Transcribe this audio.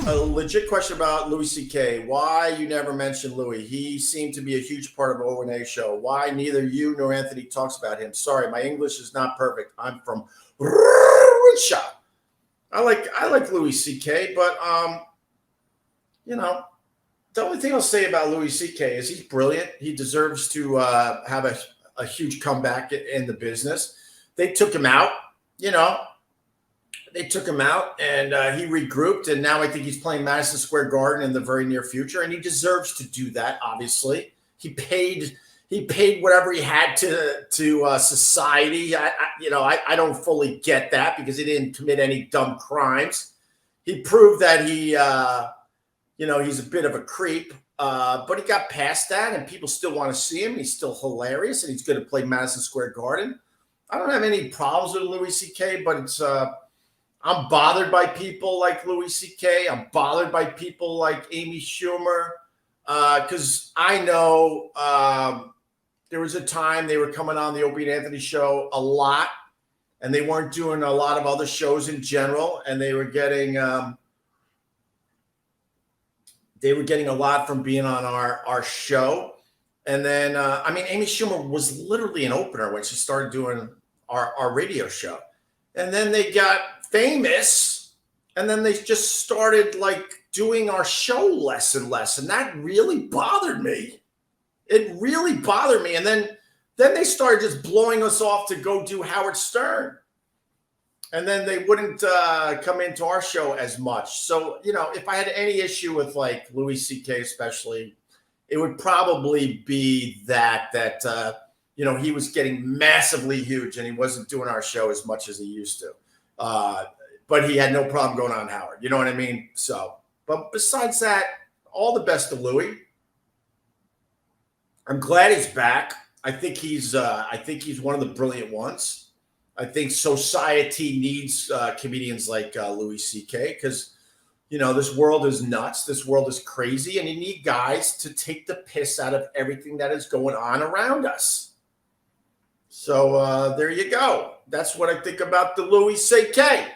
a legit question about Louis C.K. Why you never mentioned Louis? He seemed to be a huge part of O&A show. Why neither you nor Anthony talks about him? Sorry, my English is not perfect. I'm from Russia. I like Louis C.K., but the only thing I'll say about Louis C.K. is he's brilliant. He deserves to have a huge comeback in the business. They took him out, They took him out, and he regrouped, and now I think he's playing Madison Square Garden in the very near future, and he deserves to do that. Obviously, he paid whatever he had to society. I don't fully get that because he didn't commit any dumb crimes. He proved that he's a bit of a creep, but he got past that, and people still want to see him. He's still hilarious, and he's going to play Madison Square Garden. I don't have any problems with Louis C.K., but it's I'm bothered by people like Louis C.K. I'm bothered by people like Amy Schumer because I know there was a time they were coming on the Opie and Anthony show a lot, and they weren't doing a lot of other shows in general, and they were getting a lot from being on our show. And then, Amy Schumer was literally an opener when she started doing our radio show. And then they got famous, and then they just started doing our show less and less. And that really bothered me. It really bothered me. And then they started just blowing us off to go do Howard Stern. And then they wouldn't come into our show as much. So, if I had any issue with Louis C.K. especially, it would probably be that he was getting massively huge and he wasn't doing our show as much as he used to. But he had no problem going on Howard. You know what I mean? So, but besides that, all the best to Louis. I'm glad he's back. I think he's one of the brilliant ones. I think society needs comedians like Louis C.K. because, this world is nuts. This world is crazy. And you need guys to take the piss out of everything that is going on around us. So there you go. That's what I think about the Louis C.K.